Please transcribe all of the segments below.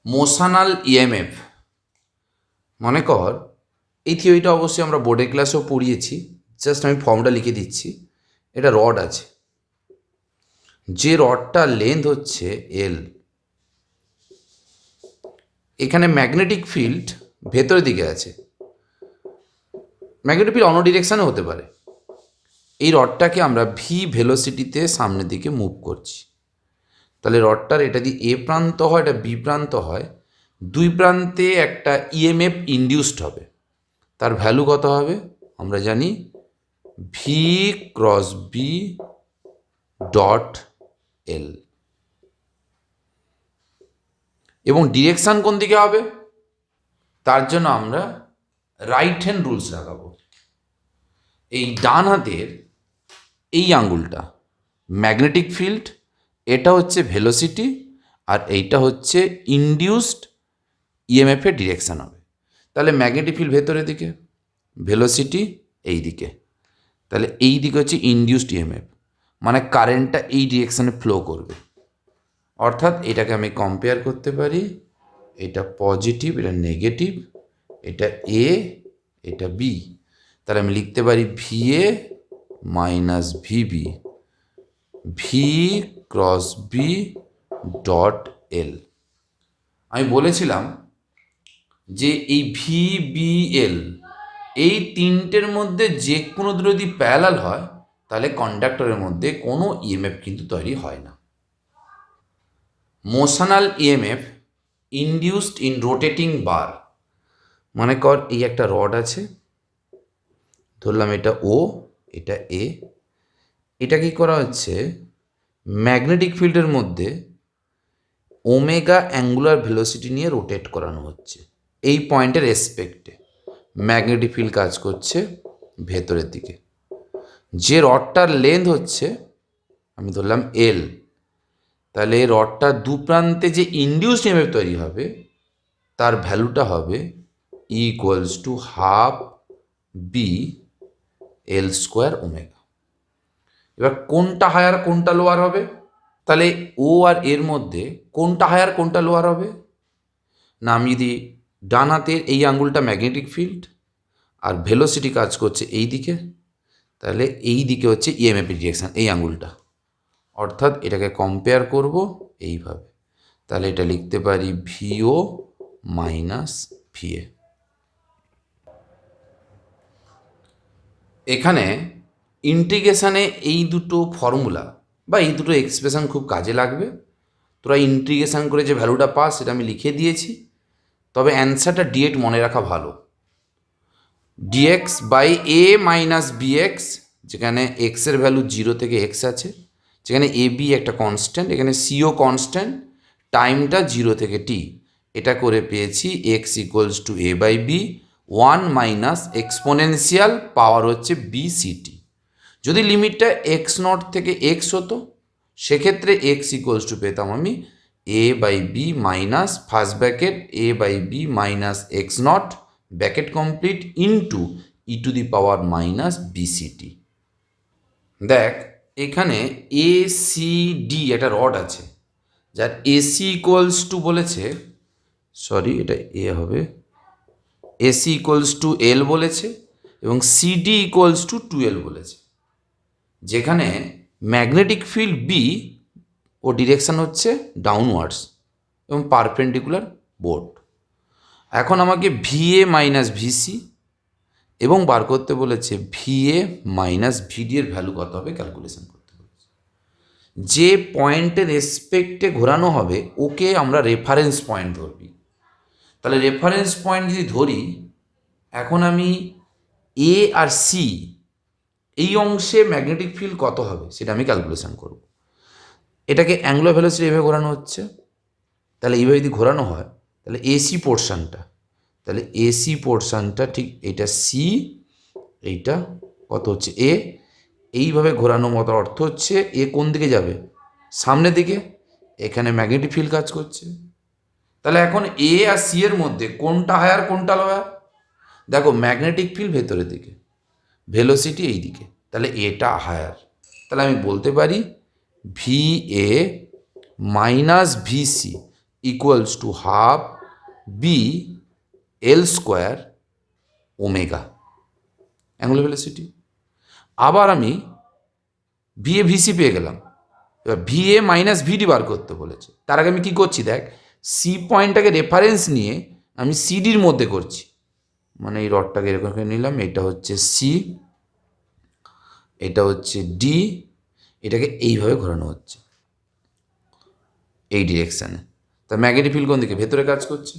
Motional EMF মনে কর, এই থিওরিটা অবশ্যই আমরা বোর্ডের ক্লাসেও পড়িয়েছি। জাস্ট আমি ফর্মটা লিখে দিচ্ছি। এটা রড আছে, যে রডটার লেন্থ হচ্ছে এল। এখানে ম্যাগনেটিক ফিল্ড ভেতরের দিকে আছে। ম্যাগনেটিক ফিল্ড অন্য ডিরেকশানে হতে পারে। এই রডটাকে আমরা ভি ভেলোসিটিতে সামনের দিকে মুভ করছি। তাহলে রডটার এটা যদি এ প্রান্ত হয়, এটা বি প্রান্ত হয়, দুই প্রান্তে একটা ইএমএফ ইনডিউসড হবে। তার ভ্যালু কত হবে আমরা জানি, V cross B dot L. এবং ডিরেকশান কোন দিকে হবে, তার জন্য আমরা রাইট হ্যান্ড রুলস লাগাবো। এই ডান হাতের এই আঙ্গুলটা ম্যাগনেটিক ফিল্ড, এটা হচ্ছে ভেলোসিটি, আর এইটা হচ্ছে ইনডিউসড ইএমএফের ডিরেকশান হবে। তাহলে ম্যাগনেটিক ফিল্ড ভেতরের দিকে, ভেলোসিটি এই দিকে, তাহলে এই দিকে হচ্ছে ইনডিউসড ইএমএফ, মানে কারেন্টটা এই ডিরেকশানে ফ্লো করবে। অর্থাৎ এটাকে আমি কম্পেয়ার করতে পারি, এটা পজিটিভ, এটা নেগেটিভ, এটা এ, এটা বি। তাহলে আমি লিখতে পারি V A minus VB, V cross B dot L. আমি বলেছিলাম যে এই ভি বি এল এই তিনটের মধ্যে যে কোনো দুটো যদি প্যারালাল হয়, তাহলে কন্ডাক্টরের মধ্যে কোনো ইএমএফ কিন্তু তৈরি হয় না। Motional EMF induced in rotating বার। মনে কর এই একটা রড আছে, ধরলাম এটা ও, এটা এ। এটা কি করা হচ্ছে, ম্যাগনেটিক ফিল্ডের মধ্যে ওমেগা অ্যাঙ্গুলার ভেলোসিটি নিয়ে রোটেট করানো হচ্ছে। এই পয়েন্টের রেসপেক্টে ম্যাগনেটিক ফিল্ড কাজ করছে ভেতরের দিকে। যে রডটার লেন্থ হচ্ছে আমি ধরলাম এল, তাহলে রডটার দু প্রান্তে যে ইনডিউসড ইএমএফ তৈরি হবে তার ভ্যালুটা হবে equals to half B L square omega. এবার কোনটা হায়ার কোনটা লোয়ার হবে, তাহলে ও আর এর মধ্যে কোনটা হায়ার কোনটা লোয়ার হবে না, আমি যদি ডান হাতের এই আঙ্গুলটা ম্যাগনেটিক ফিল্ড আর ভেলোসিটি কাজ করছে এই দিকে, তাহলে এই দিকে হচ্ছে ইএমএফ ডিরেকশান, এই আঙ্গুলটা। অর্থাৎ এটাকে কম্পেয়ার করব এইভাবে, তাহলে এটা লিখতে পারি ভিও মাইনাস ভিএ। এখানে ইন্টিগ্রেশানে এই দুটো ফর্মুলা বা এই দুটো এক্সপ্রেশন খুব কাজে লাগবে। তোরা ইন্টিগ্রেশান করে যে ভ্যালুটা পাস সেটা আমি লিখে দিয়েছি, তবে অ্যান্সারটা ডিরেক্ট মনে রাখা ভালো। DX by A minus BX, যেখানে এক্সের ভ্যালু 0 থেকে এক্স আছে, যেখানে এ বি একটা কনস্ট্যান্ট, এখানে সিও কনস্ট্যান্ট, টাইমটা 0 থেকে টি। এটা করে পেয়েছি X equals to A by B, 1 minus exponential power হচ্ছে বি সিটি। যদি লিমিটটা এক্স নট থেকে এক্স হতো, সেক্ষেত্রে এক্স ইকুয়ালস টু পেতাম আমি A by B minus first bracket A by B minus X naught bracket complete into E to the power minus BCT. দেখ এখানে এ সি ডি একটা রড আছে, যার এসি ইকুয়ালস টু বলেছে, sorry এটা এ হবে, এসি ইকুয়ালস টু এল বলেছে, এবং সিডি ইকুয়ালস টু 12 বলেছে। যেখানে ম্যাগনেটিক ফিল্ড বি ও ডিরেকশান হচ্ছে ডাউনওয়ার্ডস এবং পারপেন্ডিকুলার বোর্ড। এখন আমাকে ভিএ মাইনাস ভিসি এবং বার করতে বলেছে ভিএ মাইনাস ভিডি এর ভ্যালু কত হবে ক্যালকুলেশন করতে বলেছে। যে পয়েন্টের রেসপেক্টে ঘোরানো হবে ওকে আমরা রেফারেন্স পয়েন্ট ধরবি। তাহলে রেফারেন্স পয়েন্ট যদি ধরি, এখন আমি এ আর সি এই অংশে ম্যাগনেটিক ফিল্ড কত হবে সেটা আমি ক্যালকুলেশন করব। এটাকে অ্যাঙ্গুলার ভেলোসিটি এভাবে ঘোরানো হচ্ছে, তাহলে এইভাবে যদি ঘোরানো হয় তাহলে এসি পোর্শানটা, তাহলে এসি পোর্শানটা ঠিক এইটা সি, এইটা কত হচ্ছে এ। এইভাবে ঘোরানো মতো অর্থ হচ্ছে এ কোন দিকে যাবে, সামনের দিকে, এখানে ম্যাগনেটিক ফিল্ড কাজ করছে। তাহলে এখন এ আর সি এর মধ্যে কোনটা হায়ার কোনটা লোয়ার, দেখো ম্যাগনেটিক ফিল্ড ভেতরের দিকে, ভেলোসিটি এই দিকে, তাহলে এটা হায়ার। তাহলে আমি বলতে পারি V A minus VC equals to half B L square omega angular velocity. আবার আমি ভিএ ভিসি পেয়ে গেলাম, এবার ভিএ মাইনাস ভিডি বার করতে বলেছে। তার আগে আমি কী করছি দেখ, সি পয়েন্টটাকে রেফারেন্স নিয়ে আমি সিডির মধ্যে করছি, মানে এই রডটাকে এরকম করে নিলাম, এটা হচ্ছে সি, এটা হচ্ছে ডি, এটাকে এইভাবে ঘোরানো হচ্ছে এই ডিরেকশানে। তা ম্যাগনেটিক ফিল্ড কোন দিকে? ভেতরে কাজ করছে,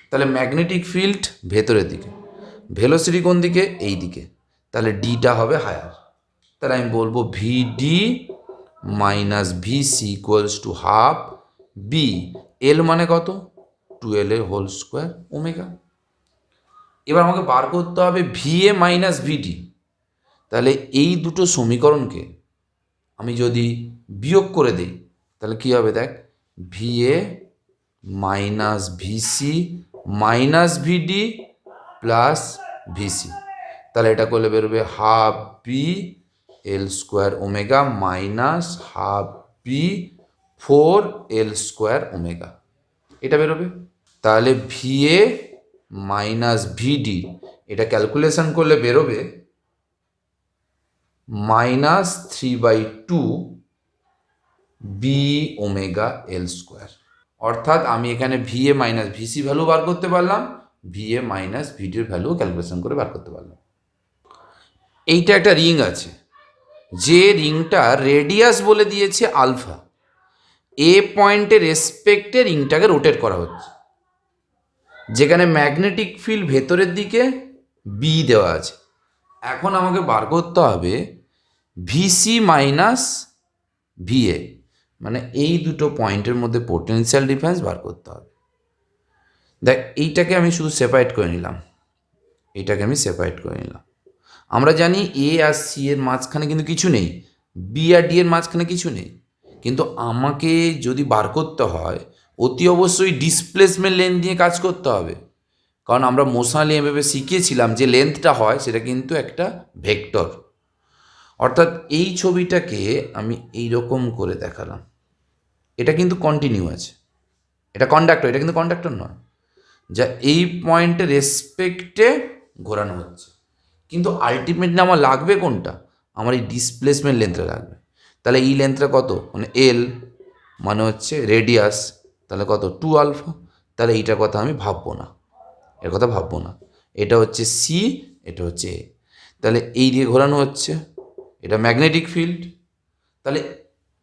তাহলে ম্যাগনেটিক ফিল্ড ভেতরের দিকে, ভেলোসিটি কোন দিকে? এই দিকে, তাহলে ডিটা হবে হায়ার। তাহলে আমি বলবো VD minus VC equals to half B L মানে কত? 12 এর হোল স্কোয়ার ওমেগা। এবার আমাকে বার করতে হবে ভিএ মাইনাস ভিডি। তাহলে এই দুটো সমীকরণকে আমি যদি বিয়োগ করে দিই তাহলে কী হবে দেখ, VA minus VC minus VD plus VC, তাহলে এটা করলে বেরোবে half B L square omega minus half B 4 L square omega, এটা বেরোবে। তাহলে ভিএ মাইনাস ভিডি এটা ক্যালকুলেশন করলে বেরোবে -3/2 বি ওমেগা এল স্কোয়ার। অর্থাৎ আমি এখানে ভিএ মাইনাস ভিসি ভ্যালু বার করতে পারলাম, ভিএ মাইনাস ভিডির ভ্যালু ক্যালকুলেশন করে বার করতে পারলাম। এইটা একটা রিং আছে, যে রিংটা রেডিয়াস বলে দিয়েছে আলফা, এ পয়েন্টের রেসপেক্টে রিংটাকে রোটেট করা হচ্ছে, যেখানে ম্যাগনেটিক ফিল্ড ভেতরের দিকে বি দেওয়া আছে। এখন আমাকে বার করতে হবে ভিসি মাইনাস ভিএ, মানে এই দুটো পয়েন্টের মধ্যে পোটেনশিয়াল ডিফারেন্স বার করতে হবে। দেখ এইটাকে আমি শুধু সেপারেট করে নিলাম, এইটাকে আমি সেপারেট করে নিলাম। আমরা জানি এ আর সি এর মাঝখানে কিন্তু কিছু নেই, বি আর ডি এর মাঝখানে কিছু নেই, কিন্তু আমাকে যদি বার করতে হয় অতি অবশ্যই ডিসপ্লেসমেন্ট লেন্থ নিয়ে কাজ করতে হবে, কারণ আমরা মোশনালি এভাবে শিখিয়েছিলাম যে লেন্থটা হয় সেটা কিন্তু একটা ভেক্টর। অর্থাৎ এই ছবিটাকে আমি এই রকম করে দেখালাম, এটা কিন্তু কন্টিনিউ আছে, এটা কন্ডাক্টর, এটা কিন্তু কন্ডাক্টর নয়, যা এই পয়েন্টে রেসপেক্টে ঘোরানো হচ্ছে। কিন্তু আলটিমেটলি আমার লাগবে কোনটা? আমার এই ডিসপ্লেসমেন্ট লেন্থটা লাগবে। তাহলে এই লেন্থটা কত? মানে এল মানে হচ্ছে রেডিয়াস, তাহলে কত? 2 আলফা। তাহলে এইটার কথা আমি ভাববো না, এর কথা ভাববো না। এটা হচ্ছে সি, এটা হচ্ছে এ, তাহলে এই দিয়ে ঘোরানো হচ্ছে, এটা ম্যাগনেটিক ফিল্ড। তাহলে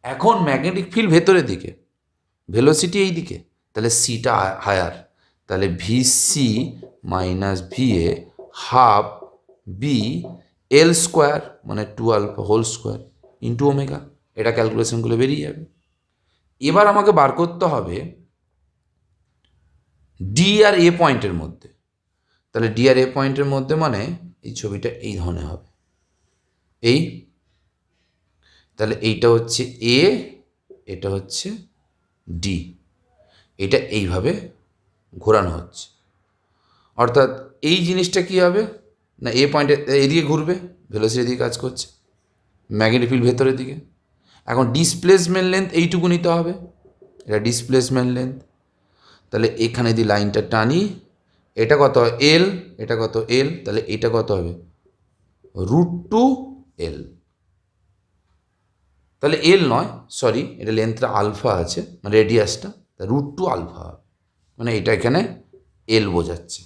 এখন ম্যাগনেটিক ফিল্ড ভেতরের দিকে, ভেলোসিটি এই দিকে, তাহলে সিটা হায়ার, তাহলে VC minus VA half B L square মানে 2 alpha whole square into omega, এটা ক্যালকুলেশনগুলো বেরিয়ে যাবে। এবার আমাকে বার করতে হবে ডি আর এ পয়েন্টের মধ্যে, তাহলে ডি আর এ পয়েন্টের মধ্যে মানে এই ছবিটা এই ধরনের হবে, এই, তাহলে এইটা হচ্ছে এ, এটা হচ্ছে ডি, এটা এইভাবে ঘোরানো হচ্ছে। অর্থাৎ এই জিনিসটা কী হবে না, এ পয়েন্টে এদিকে ঘুরবে, ভেলোসিটি দিকে কাজ করছে, ম্যাগনেটিক ফিল্ড ভেতরের দিকে। এখন ডিসপ্লেসমেন্ট লেন্থ এইটুকু নিতে হবে, এটা ডিসপ্লেসমেন্ট লেন্থ। তাহলে এখানে যদি লাইনটা টানি, এটা কত হয়? এল, এটা কত? এল, তাহলে এটা কত হবে? √2 এল। তাহলে এল নয়, সরি, এটা লেন্থটা আলফা আছে, মানে রেডিয়াসটা, তা √2 আলফা, মানে এটা এখানে এল বোঝাচ্ছে।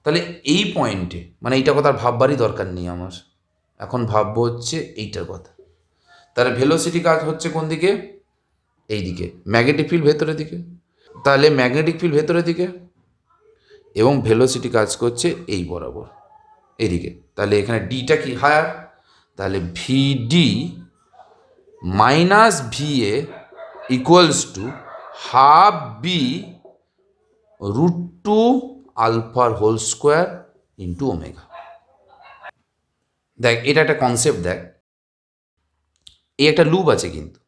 তাহলে এই পয়েন্টে মানে এইটা কথা আর ভাববারই দরকার নেই আমার, এখন ভাববো হচ্ছে এইটার কথা। তাহলে ভেলোসিটি কাজ হচ্ছে কোন দিকে? এই দিকে, ম্যাগনেটিক ফিল্ড ভেতরের দিকে, তাহলে ম্যাগনেটিক ফিল্ড ভেতরের দিকে এবং ভেলোসিটি কাজ করছে এই বরাবর এদিকে, তাহলে এখানে ডিটা কি? হায়ার, তাহলে VD minus VA equals to half B √2 আলফার হোল স্কোয়ার ইন্টু ওমেগা। দেখ এটা একটা কনসেপ্ট, দেখ এই একটা লুপ আছে, কিন্তু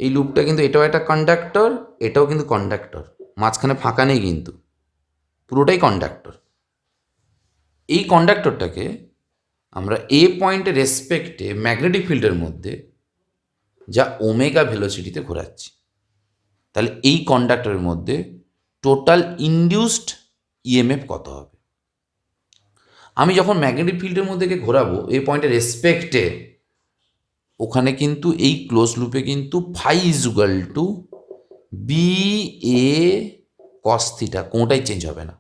এই লুপটা কিন্তু এটাও একটা কন্ডাক্টর, এটাও কিন্তু কন্ডাক্টর, মাঝখানে ফাঁকা নেই, কিন্তু পুরোটাই কন্ডাক্টর। এই কন্ডাক্টরটাকে আমরা এ পয়েন্টের রেসপেক্টে ম্যাগনেটিক ফিল্ডের মধ্যে যা ওমেগা ভেলোসিটিতে ঘোরাচ্ছি। তাহলে এই কন্ডাক্টরের মধ্যে টোটাল ইনডিউসড ইএমএফ কত হবে? আমি যখন ম্যাগনেটিক ফিল্ডের মধ্যে ঘোরাবো এই পয়েন্টের রেসপেক্টে, ওখানে কিন্তু এই ক্লোজ লুপে কিন্তু phi ইজুগাল two B A cos theta, কোনোটাই চেঞ্জ হবে না।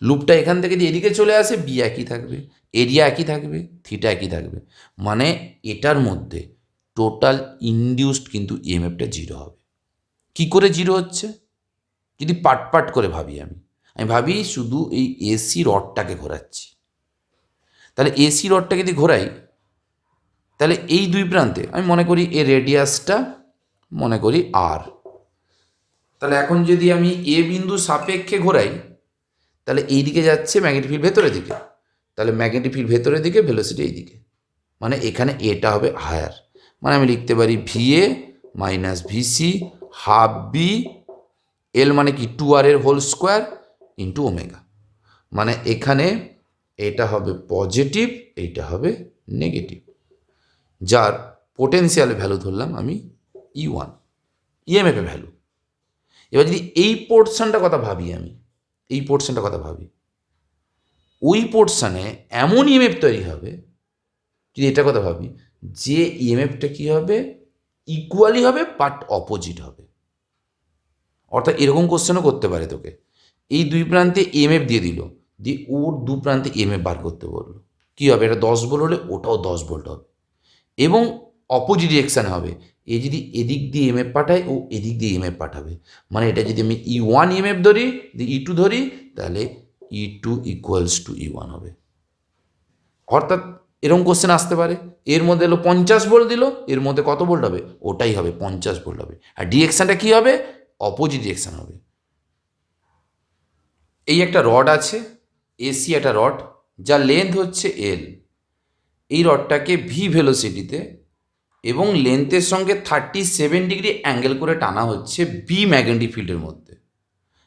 লুপটা এখান থেকে যদি এদিকে চলে আসে, বি একই থাকবে, এরিয়া একই থাকবে, থিটা একই থাকবে, মানে এটার মধ্যে টোটাল ইনডিউসড কিন্তু ইএমএফটা জিরো হবে। কি করে জিরো হচ্ছে? যদি পার্ট পার্ট করে ভাবি, আমি ভাবি শুধু এই এসি রডটাকে ঘোরাচ্ছি। তাহলে এসি রডটাকে যদি ঘোরাই, তাহলে এই দুই প্রান্তে আমি মনে করি এর রেডিয়াসটা মনে করি আর। তাহলে এখন যদি আমি এ বিন্দু সাপেক্ষে ঘোরাই, তাহলে এই দিকে যাচ্ছে ম্যাগনেটিক ফিল্ড ভেতরের দিকে, তাহলে ম্যাগনেটিক ফিল্ড ভেতরের দিকে, ভেলোসিটি এই দিকে, মানে এখানে এটা হবে হায়ার। মানে আমি লিখতে পারি VA minus VC half B L, মানে কি 2r এর হোল স্কোয়ার ইন্টু ওমেগা। মানে এখানে এটা হবে পজিটিভ, এইটা হবে নেগেটিভ, যার পোটেন্সিয়াল ভ্যালু ধরলাম আমি E1, ইএমএফ এর ভ্যালু। এবার যদি এই পোর্শনটা কথা ভাবি, আমি এই পোর্শনটা কথা ভাবি, ওই পোর্শনে এমন ইএমএফ তৈরি হবে, যদি এটা কথা ভাবি, যে ইএমএফটা কী হবে, ইকুয়ালি হবে বাট অপোজিট হবে। অর্থাৎ এরকম কোশ্চেনও করতে পারে তোকে, এই দুই প্রান্তে ইএমএফ দিয়ে দিল, দিয়ে ওর দু প্রান্তে ইএমএফ বার করতে বললো, কী হবে, এটা 10 ভোল্ট হলে ওটাও 10 ভোল্ট হবে, এবং অপোজিট ডিরেকশান হবে। এ যদি এদিক দিয়ে ইএমএফ পাঠায়, ও এদিক দিয়ে ইএমএফ পাঠাবে, মানে এটা যদি আমি E1 ইএমএফ ধরি, E2 ধরি, তাহলে E2 ইকুয়ালস টু E1 হবে। অর্থাৎ এরকম কোশ্চেন আসতে পারে, এর মধ্যে এলো 50 ভোল্ট দিল, এর মধ্যে কত ভোল্ট হবে, ওটাই হবে 50 ভোল্ট হবে, আর ডিরেকশানটা কী হবে, অপোজিট ডিরেকশান হবে। এই একটা রড আছে, এসি একটা রড, যার লেন্থ হচ্ছে এল। এই রডটাকে ভি ভেলোসিটিতে এবং লেন্থের সঙ্গে 37 ডিগ্রি অ্যাঙ্গেল করে টানা হচ্ছে বি ম্যাগনেটিক ফিল্ডের মধ্যে।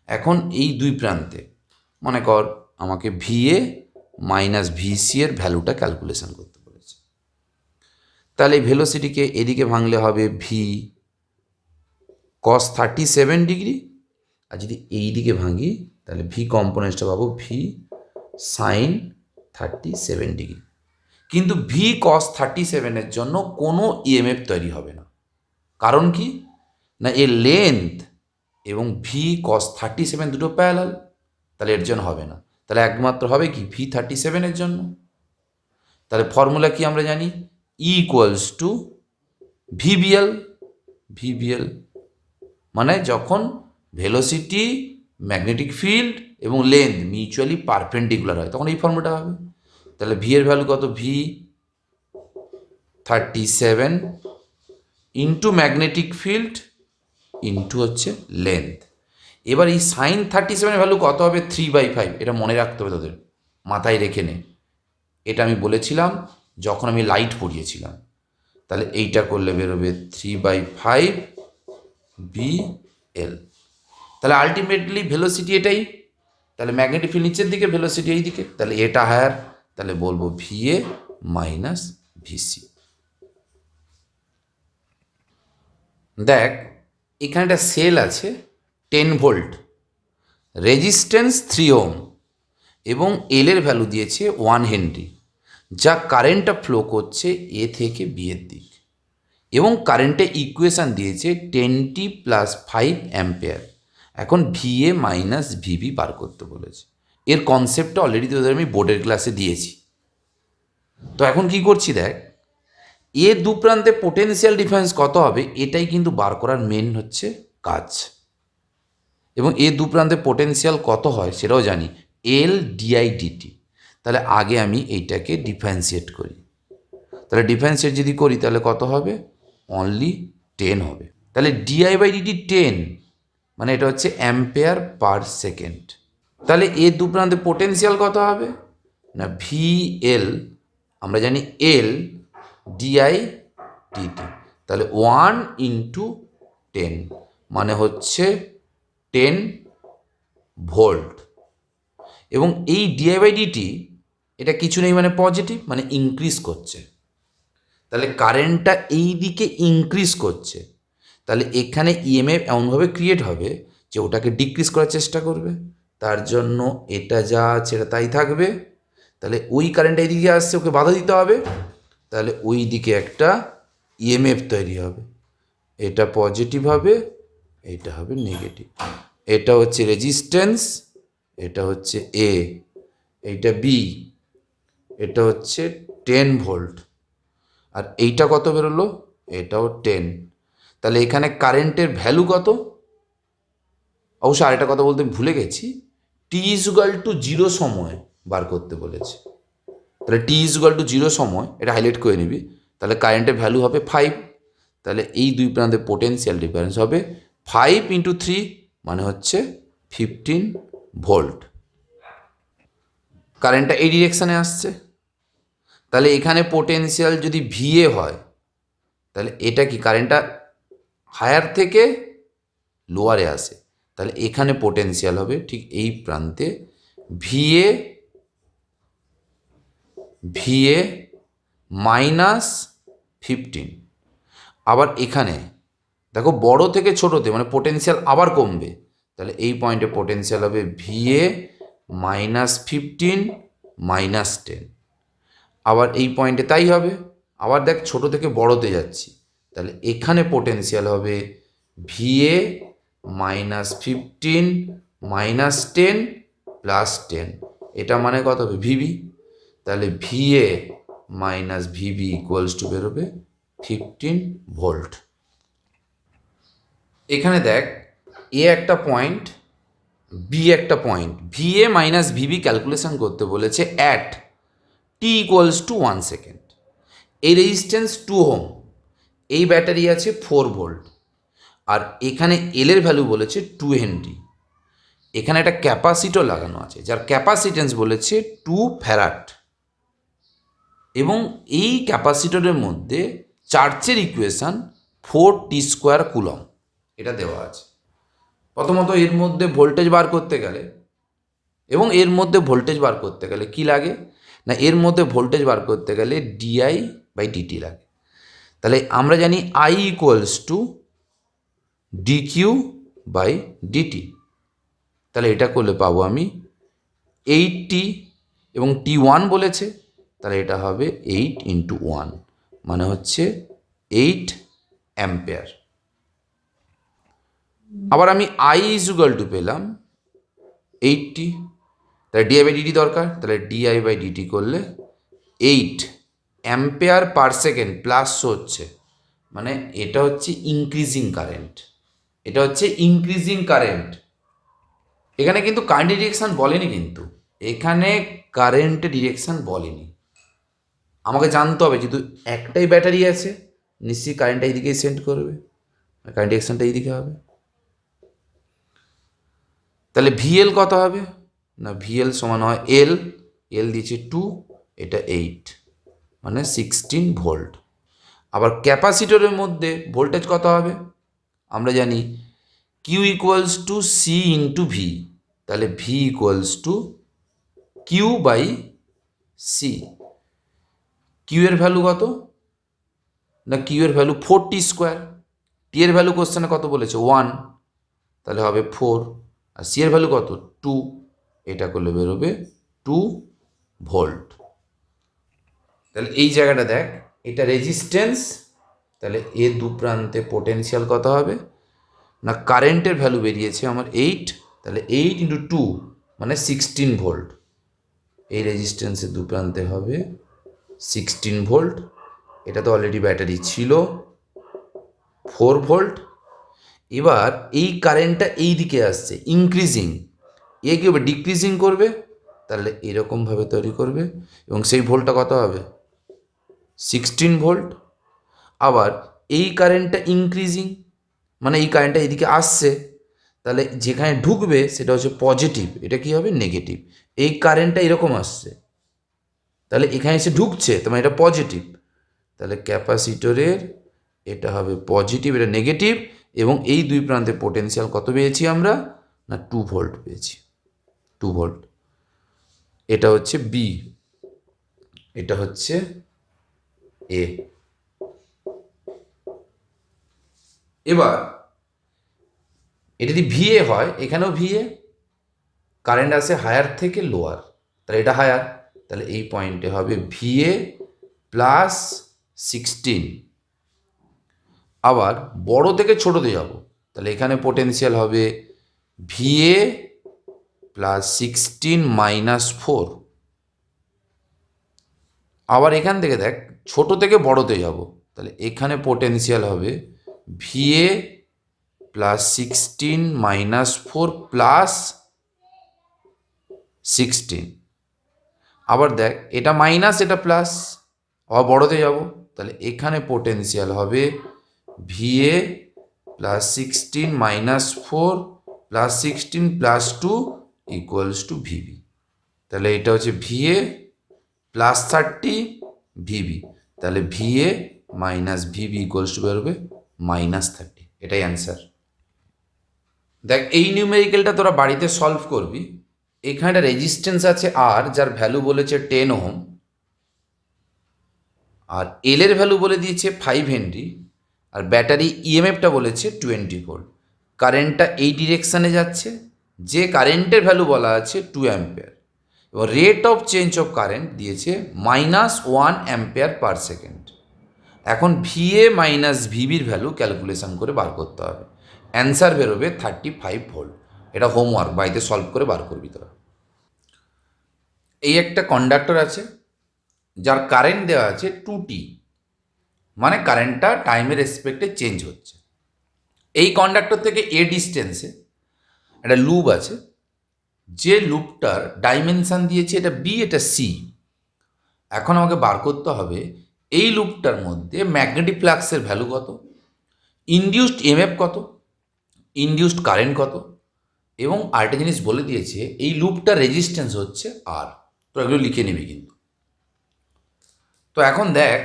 এখন এই দুই প্রান্তে মনে কর আমাকে ভিএ মাইনাস ভিসি এর ভ্যালুটা ক্যালকুলেশন করতে বলেছে। তাহলে এই ভেলোসিটিকে এদিকে ভাঙলে হবে ভি কস 37 ডিগ্রি, আর যদি এই দিকে ভাঙি তাহলে ভি কম্পোনেন্টসটা পাবো ভি সাইন 37 ডিগ্রি। কিন্তু ভি কস 37-এর জন্য কোনো ইএমএফ তৈরি হবে না। কারণ কি না, এর লেন্থ এবং ভি কস 37 দুটো প্যারালাল, তাহলে এর জন্য হবে না। তাহলে একমাত্র হবে কি ভি 37-এর জন্য। তাহলে ফর্মুলা কি আমরা জানি, ই ইকুয়ালস টু ভিবিএল। ভিবিএল মানে যখন ভেলোসিটি, ম্যাগনেটিক ফিল্ড এবং লেন্থ মিউচুয়ালি পারপেন্ডিকুলার হয়, তখন এই ফর্মুলাটা হবে। তাহলে ভি এর ভ্যালু কত, V 37 into magnetic field into হচ্ছে লেন্থ। এবার এই সাইন 37 ভ্যালু কত হবে, 3/5। এটা মনে রাখতে হবে তোদের, মাথায় রেখে নে। এটা আমি বলেছিলাম যখন আমি লাইট পড়িয়েছিলাম। তাহলে এইটা করলে বেরোবে 3/5 BL। তাহলে আলটিমেটলি ভেলোসিটি এটাই, তাহলে ম্যাগনেটিক ফিল্ড নিচের দিকে, ভেলোসিটি এই দিকে, তাহলে এটা হায়ার, তাহলে বলবো VA মাইনাস VC। দেখ এখানে একটা সেল আছে 10 ভোল্ট, রেজিস্ট্যান্স 3 ওহম এবং এল এর ভ্যালু দিয়েছে 1 হেনরি, যা কারেন্টটা ফ্লো করছে এ থেকে বি এর দিক, এবং কারেন্টের ইকুয়েশান দিয়েছে 10t + 5 অ্যাম্পেয়ার। এখন VA মাইনাস VB বার করতে বলেছে। এর কনসেপ্টটা অলরেডি তোদের আমি বোর্ডের ক্লাসে দিয়েছি। তো এখন কি করছি দেখ, এ দু প্রান্তে পোটেনশিয়াল ডিফারেন্স কত হবে এটাই কিন্তু বার করার মেন হচ্ছে কাজ, এবং এ দু প্রান্তে পোটেনশিয়াল কত হয় সেটাও জানি, LdIdt। তাহলে আগে আমি এইটাকে ডিফারেন্সিয়েট করি, তাহলে ডিফারেন্সিয়েট যদি করি তাহলে কত হবে, অনলি 10 হবে। তাহলে DI/dt 10, মানে এটা হচ্ছে অ্যাম্পেয়ার পার সেকেন্ড। তাহলে এ দু প্রান্তে পোটেনশিয়াল কত হবে না, VL আমরা জানি LdIdt, তাহলে 1 × 10 মানে হচ্ছে 10 ভোল্ট। এবং এই DI/dt এটা কিছু নেই, মানে পজিটিভ, মানে ইনক্রিজ করছে। তাহলে কারেন্টটা এই দিকে ইনক্রিজ করছে, তাহলে এখানে ইএমএফ এমনভাবে ক্রিয়েট হবে যে ওটাকে ডিক্রিজ করার চেষ্টা করবে, তার জন্য এটা যা আছে এটা তাই থাকবে। তাহলে ওই কারেন্ট এইদিকে আসছে, ওকে বাধা দিতে হবে, তাহলে ওই দিকে একটা ইএমএফ তৈরি হবে। এটা পজিটিভ হবে, এটা হবে নেগেটিভ। এটা হচ্ছে রেজিস্ট্যান্স, এটা হচ্ছে এ, এইটা বি, এটা হচ্ছে 10 ভোল্ট, আর এইটা কত বেরোলো, এটাও 10। তাহলে এখানে কারেন্টের ভ্যালু কত? অবশ্য আরেকটা কথা বলতে ভুলে গেছি, t=0 সময় বার করতে বলেছে। তাহলে t=0 সময়, এটা হাইলাইট করে নিবি। তাহলে কারেন্টের ভ্যালু হবে 5। তাহলে এই দুই প্রান্তে পোটেনশিয়াল ডিফারেন্স হবে 5 × 3, মানে হচ্ছে 15 ভোল্ট। কারেন্টটা এই ডিরেকশানে আসছে। তাহলে এখানে পোটেনশিয়াল যদি ভিএ হয়, তাহলে এটা কি কারেন্টটা হায়ার থেকে লোয়ারে আসে, তাহলে এখানে পোটেনশিয়াল হবে ঠিক এই প্রান্তে ভিএ -15। আবার এখানে দেখো বড় থেকে ছোটোতে মানে পোটেনশিয়াল আবার কমবে, তাহলে এই পয়েন্টে পোটেনশিয়াল হবে ভিএ -15 -10। আবার এই পয়েন্টে তাই হবে। আবার দেখ ছোটো থেকে বড়তে যাচ্ছি, তাহলে এখানে পোটেনশিয়াল হবে ভিএ -15 -10 +10। এটা মানে কত হবে ভিবি। তাহলে ভিএ -ভিবি = বেরোবে 15 ভোল্ট। এখানে দেখ এ একটা পয়েন্ট, বি একটা পয়েন্ট, ভিএ -ভিবি ক্যালকুলেশন করতে বলেছে অ্যাট t = 1 সেকেন্ড। এই রেজিস্ট্যান্স 2 ওহম, এই ব্যাটারি আছে 4 ভোল্ট, আর এখানে এল এর ভ্যালু বলেছে 2 হেনরি। এখানে একটা ক্যাপাসিটর লাগানো আছে যার ক্যাপাসিটেন্স বলেছে 2 ফ্যারাড, এবং এই ক্যাপাসিটরের মধ্যে চার্চের ইকুয়েশান 4t² কুলম, এটা দেওয়া আছে। প্রথমত এর মধ্যে ভোল্টেজ বার করতে গেলে, এবং এর মধ্যে ভোল্টেজ বার করতে গেলে কি লাগে না, এর মধ্যে ভোল্টেজ বার করতে গেলে di/dt লাগে। তাহলে আমরা জানি I = dq/dt। তাহলে এটা করলে পাবো আমি 8t, এবং t1 বলেছে, তাহলে এটা হবে 8 × 1, মানে হচ্ছে 8 অ্যাম্পেয়ার। আবার আমি I পেলাম 8t, তাহলে di/dt দরকার, তাহলে di/dt করলে 8 অ্যাম্পেয়ার পার সেকেন্ড প্লাস হচ্ছে, মানে এটা হচ্ছে ইনক্রিজিং কারেন্ট, এটা হচ্ছে ইনক্রিজিং কারেন্ট। এখানে কিন্তু কারেন্টের ডিরেকশান বলেনি, কিন্তু এখানে কারেন্টের ডিরেকশান বলেনি। আমাকে জানতে হবে যেহেতু একটাই ব্যাটারি আছে, নিশ্চয়ই কারেন্টটা এইদিকেই সেন্ড করবে, কারেন্ট ডিরেকশানটা এইদিকে হবে। তাহলে ভিএল কত হবে না, ভিএল সমান হয় এল দিয়েছে 2, এটা 8, মানে 16 ভোল্ট। আবার ক্যাপাসিটরের মধ্যে ভোল্টেজ কত হবে আমরা জানি কিউ = সি × ভি, তাহলে ভি = q/c। কিউ এর ভ্যালু কত না, কিউ এর ভ্যালু 4t², টি এর ভ্যালু কোশ্চেনে কত বলেছে 1, তাহলে হবে 4, আর সি এর ভ্যালু কত 2, এটা করলে বেরোবে 2 ভোল্ট। তাহলে এই জায়গাটা দেখ, এটা রেজিস্ট্যান্স, তাহলে এ দু প্রান্তে পোটেনশিয়াল কত হবে না, কারেন্টের ভ্যালু বেরিয়েছে আমার 8, তাহলে 8 × 2 মানে 16 ভোল্ট। এই রেজিস্ট্যান্সের দু প্রান্তে হবে 16 ভোল্ট। এটা তো অলরেডি ব্যাটারি ছিল 4 ভোল্ট। এবার এই কারেন্টটা এই দিকে আসছে ইনক্রিজিং, এ কী হবে ডিক্রিজিং করবে, তাহলে এরকমভাবে তৈরি করবে, এবং সেই ভোল্টটা কত হবে 16 ভোল্ট। আবার এই কারেন্টটা ইনক্রিজিং, মানে এই কারেন্টটা এইদিকে আসছে, তাহলে যেখানে ঢুকবে সেটা হচ্ছে পজিটিভ, এটা কি হবে নেগেটিভ। এই কারেন্টটা এরকম আসছে, তাহলে এখানে এসে ঢুকছে, তোমার এটা পজিটিভ, তাহলে ক্যাপাসিটরের এটা হবে পজিটিভ, এটা নেগেটিভ, এবং এই দুই প্রান্তে পোটেনশিয়াল কত পেয়েছি আমরা না 2 ভোল্ট পেয়েছি, 2 ভোল্ট। এটা হচ্ছে বি, এটা হচ্ছে এ। এবার এটা যদি ভিএ হয়, এখানেও ভিএ, কারেন্ট আসে হায়ার থেকে লোয়ার, তাহলে এটা হায়ার, তাহলে এই পয়েন্টে হবে ভিএ প্লাস 16। আবার বড় থেকে ছোটোতে যাব, তাহলে এখানে পোটেনশিয়াল হবে ভিএ প্লাস 16 মাইনাস 4। আবার এখান থেকে দেখ ছোট থেকে বড়তে যাব, তাহলে এখানে পোটেনশিয়াল হবে ভিএ প্লাস 16 মাইনাস 4 প্লাস 16। আবার দেখ এটা মাইনাস এটা প্লাস, আবার বড়তে যাব, তাহলে এখানে পোটেনশিয়াল হবে VA plus 16 minus 4 plus 16 plus 2 equals to VB. তাহলে এটা হচ্ছে ভিএ প্লাস 30 ভিবি, তাহলে VA minus VB equals to বেরোবে মাইনাস 30। এটাই অ্যান্সার। দেখ এই নিউমেরিক্যালটা তোরা বাড়িতে সলভ করবি। এখানে একটা রেজিস্ট্যান্স আছে আর, যার ভ্যালু বলেছে 10 ওহম, আর এল এর ভ্যালু বলে দিয়েছে 5 হেনরি, আর ব্যাটারি ইএমএফটা বলেছে 20 ভোল্ট। কারেন্টটা এই ডিরেকশানে যাচ্ছে, যে কারেন্টের ভ্যালু বলা আছে 2 অ্যাম্পিয়ার, এবং rate of change of current দিয়েছে -1 অ্যাম্পিয়ার পার সেকেন্ড। এখন ভিএ মাইনাস ভিবির ভ্যালু ক্যালকুলেশন করে বার করতে হবে। অ্যান্সার বেরোবে 35 ভোল্ট। এটা হোমওয়ার্ক, বাড়িতে সলভ করে বার করবি তোরা। এই একটা কন্ডাক্টর আছে যার কারেন্ট দেওয়া আছে 2T, মানে কারেন্টটা টাইমের রেসপেক্টে চেঞ্জ হচ্ছে। এই কন্ডাক্টর থেকে এ ডিস্টেন্সে একটা লুপ আছে, যে লুপটার ডাইমেনশান দিয়েছে এটা বি, এটা সি। এখন আমাকে বার করতে হবে এই লুপটার মধ্যে ম্যাগনেটিক ফ্লাক্সের ভ্যালু কত, ইনডিউসড ইএমএফ কত, ইনডিউসড কারেন্ট কত, এবং আরেকটা জিনিস বলে দিয়েছে এই লুপটার রেজিস্ট্যান্স হচ্ছে আর। তো এগুলো লিখে নিবি কিন্তু। তো এখন দেখ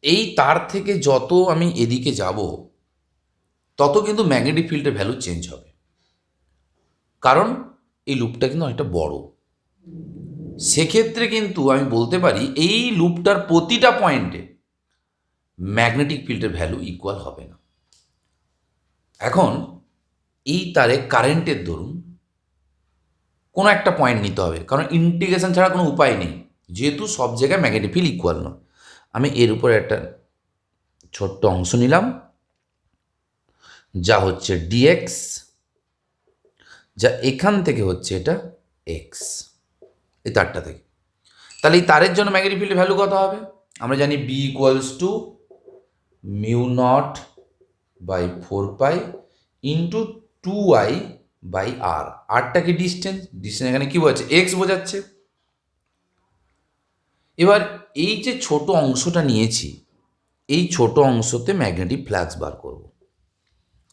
এই তার থেকে যত আমি এদিকে যাব তত কিন্তু ম্যাগনেটিক ফিল্ডের ভ্যালু চেঞ্জ হবে, কারণ এই লুপটা কিন্তু অনেকটা বড়। সেক্ষেত্রে কিন্তু আমি বলতে পারি এই লুপটার প্রতিটা পয়েন্টে ম্যাগনেটিক ফিল্ডের ভ্যালু ইকুয়াল হবে না। এখন এই তারে কারেন্টের ধরুন কোনো একটা পয়েন্ট নিতে হবে, কারণ ইন্টিগ্রেশন ছাড়া কোনো উপায় নেই, যেহেতু সব জায়গায় ম্যাগনেটিক ফিল্ড ইকুয়াল নয়। আমি এর উপরে একটা ছোট্ট অংশ নিলাম যা হচ্ছে ডিএক্স, যা এখান থেকে হচ্ছে এটা এক্স, এই তারটা থেকে। তাহলে এই তারের জন্য ম্যাগনেটিক ফিল্ডের ভ্যালু কত হবে? আমরা জানি B equals to μ0/4π into 2i by R. আরটা কি ডিস্টেন্স, ডিস্টেন্স এখানে কি বোঝাচ্ছে, এক্স বোঝাচ্ছে। এবার এই যে ছোট অংশটা নিয়েছি, এই ছোট অংশতে ম্যাগনেটিক ফ্লাক্স বার করব।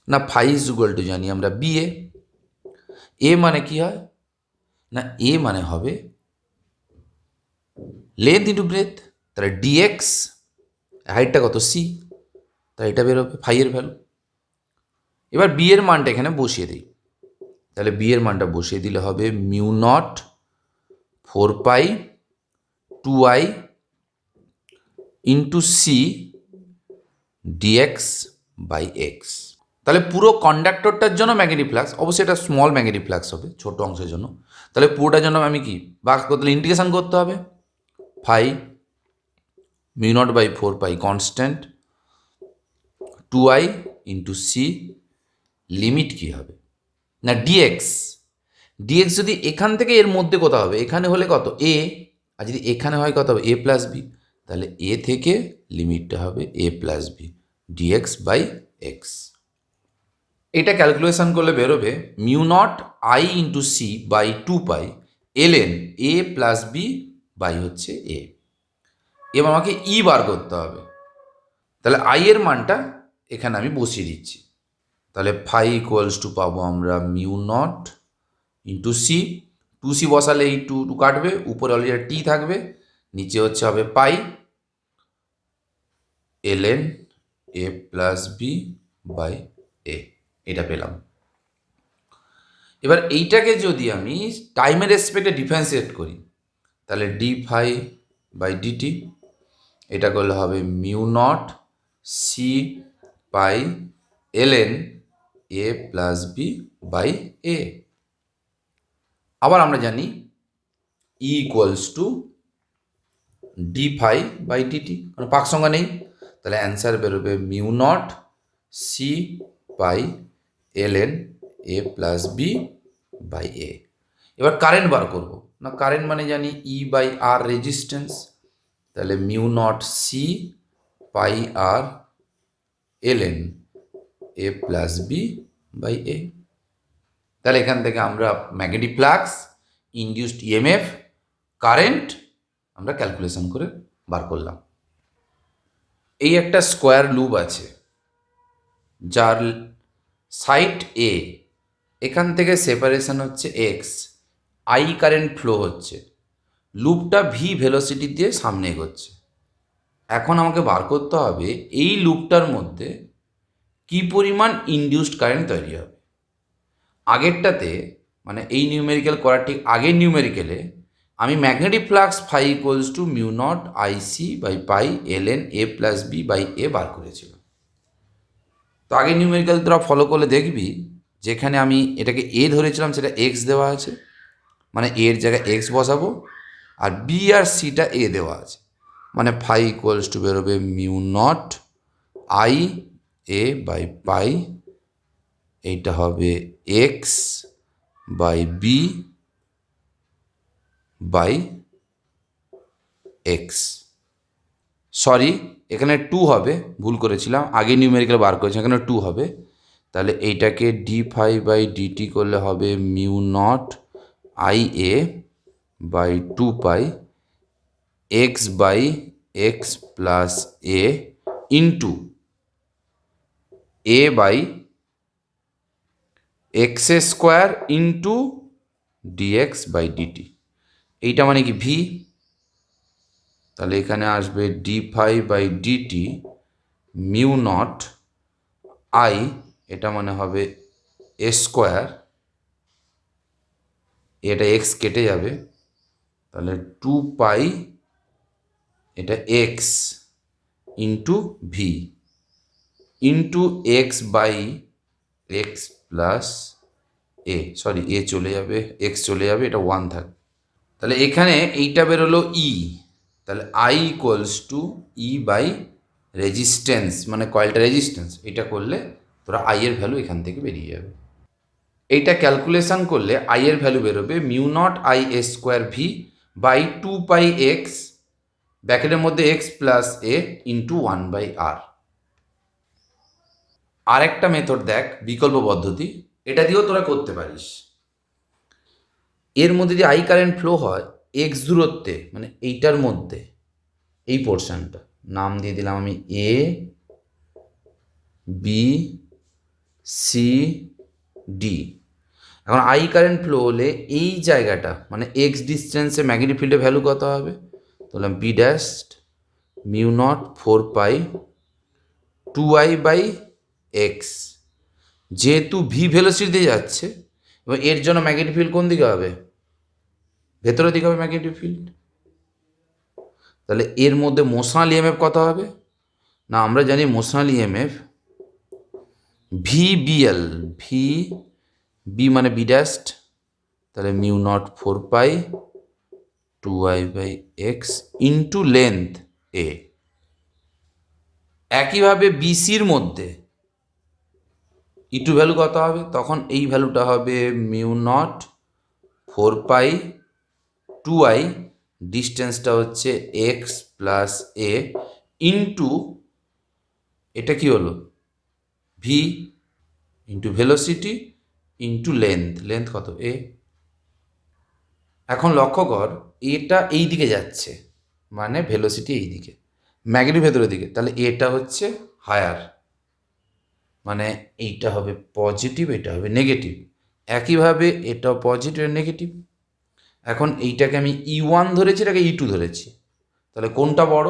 না ফাই ইজ ইকুয়াল টু জানি আমরা বিএ, এ মানে কি হয় না, এ মানে হবে লেন্থ ইন্টু ব্রেথ, তাহলে ডিএক্স, হাইটটা কত সি, তাহলে এটা বেরোবে ফাইয়ের ভ্যালু। এবার বি এর মানটা এখানে বসিয়ে দিই, তাহলে বি এর মানটা বসিয়ে দিলে হবে μ0/4π 2i into C dx by x. তাহলে পুরো কন্ডাক্টরটার জন্য ম্যাগনেটিক ফ্লাক্স, অবশ্যই এটা স্মল ম্যাগনেটিক ফ্লাক্স হবে ছোট অংশের জন্য, তাহলে পুরোটার জন্য আমি কি ভাগ করতে হলে ইন্টিগ্রেশন করতে হবে। Phi μ0/4π constant 2i into C, limit কী হবে না ডিএক্স, ডিএক্স যদি এখান থেকে এর মধ্যে কোথাও হবে, এখানে হলে কত এ, আর যদি এখানে হয় কত হবে এ প্লাস বি, তাহলে এ থেকে লিমিটটা হবে A plus B DX by X. এটা ক্যালকুলেশন করলে বেরোবে μ0 i into C by 2π ln A plus B by হচ্ছে এ। এবার আমাকে ই বার করতে হবে, তাহলে আই এর মানটা এখানে আমি বসিয়ে দিচ্ছি। তাহলে ফাই ইকুয়ালস টু পাবো আমরা μ0 ইন্টু সি, 2c বসালে এই 2 কাটবে, উপরে অলরেডি টি থাকবে, নিচে হচ্ছে হবে pi ln A plus B by A, এটা পেলাম। এবার এইটাকে যদি আমি টাইমের রেসপেক্টে ডিফারেন্সিয়েট করি, তাহলে ডি ফাই বাই ডিটি, এটা করলে হবে μ0 C pi ln a plus B by A. আবার আমরা জানি E equals to D phi by DT, কোনো পাক সংখ্যা নেই, তাহলে অ্যান্সার বেরোবে mu naught C by ln a plus B by A. এবার কারেন্ট বার করব না, কারেন্ট মানে জানি ই বাই আর রেজিস্ট্যান্স, তাহলে mu naught C pi R ln a plus B by A. তাহলে এখান থেকে আমরা magnetic flux, induced EMF, current আমরা ক্যালকুলেশন করে বার করলাম। এই একটা স্কোয়ার লুপ আছে যার সাইড এ, এখান থেকে সেপারেশন হচ্ছে এক্স, আই কারেন্ট ফ্লো হচ্ছে, লুপটা ভি ভেলোসিটি দিয়ে সামনে এগোচ্ছে। এখন আমাকে বার করতে হবে এই লুপটার মধ্যে কি পরিমাণ ইনডিউসড কারেন্ট তৈরি হবে। আগেরটাতে মানে এই নিউমেরিক্যাল করার ঠিক আগের নিউমেরিক্যালে আমি magnetic flux phi equals to mu naught IC by pi ln a plus B by A বার করেছিলাম। তো আগের নিউমেরিক্যাল তোরা ফলো করলে দেখবি যেখানে আমি এটাকে এ ধরেছিলাম সেটা এক্স দেওয়া আছে, মানে এর জায়গায় এক্স বসাবো, আর বি আর সিটা এ দেওয়া আছে, মানে ফাই ইকুয়ালস টু বেরোবে mu naught I A by pi, এইটা হবে X by B by X. Sorry, এখানে টু হবে, ভুল করেছিলাম, আগে নিউমেরিক্যাল বার করেছি, এখানে টু হবে। তাহলে এইটাকে ডি ফাই বাই ডিটি করলে হবে mu naught I A by two pi X by X plus A into A by X square into dx by dt. এইটা মানে কি ভি, তাহলে এখানে আসবে D phi by dt mu naught I, এটা মানে হবে এ স্কোয়ার, এটা এক্স কেটে যাবে, তাহলে টু পাই এটা X into V into X by X plus A, sorry A চলে যাবে, এক্স চলে যাবে, এটা ওয়ান থাকবে। তাহলে এখানে এইটা বেরোলো ই, তাহলে I equals to E by resistance, মানে কয়েলটা রেজিস্ট্যান্স, এটা করলে তোরা আই এর ভ্যালু এখান থেকে বেরিয়ে যাবে। এইটা ক্যালকুলেশন করলে আই এর ভ্যালু বেরোবে mu naught I A square V by two pi X ব্র্যাকেটের মধ্যে X plus A into one by R. আর একটা মেথড দেখ, বিকল্প পদ্ধতি, এটা দিয়েও তোরা করতে পারিস। এর মধ্যে যদি আই কারেন্ট ফ্লো হয় এক্স দূরত্বে, মানে এইটার মধ্যে এই পোর্শনটা নাম দিয়ে দিলাম আমি এ বি সি ডি। এখন আই কারেন্ট ফ্লো হলে এই জায়গাটা মানে এক্স ডিস্টেন্সে ম্যাগনেটিক ফিল্ডের ভ্যালু কত হবে, তাহলে B dash mu naught four pi two I by X. যেহেতু ভি ভেলোসিটি দিয়ে যাচ্ছে এবং এর জন্য ম্যাগনেটিক ফিল্ড কোন দিকে হবে, ভেতরের দিকে হবে ম্যাগনেটিক ফিল্ড, তাহলে এর মধ্যে মোশনাল ইএমএফ কত হবে না, আমরা জানি motional EMF V BL, V B মানে বি ড্যাস্ট, তাহলে mu naught four pi two I by X into length A. একইভাবে বিসির মধ্যে ইটু ভ্যালু কত হবে, তখন এই ভ্যালুটা হবে mu naught four pi two I, ডিস্টেন্সটা হচ্ছে এক্স প্লাস এ ইন্টু এটা কি হলো V into velocity into length, length কত এ। এখন লক্ষ্য কর এটা এই দিকে যাচ্ছে, মানে ভেলোসিটি এই দিকে, ম্যাগনেটিক ভেতরের দিকে, তাহলে এটা হচ্ছে হায়ার, মানে এইটা হবে পজিটিভ, এটা হবে নেগেটিভ। একইভাবে এটাও পজিটিভ আর নেগেটিভ। এখন এইটাকে আমি ই ওয়ান ধরেছি, এটাকে ই টু ধরেছি, তাহলে কোনটা বড়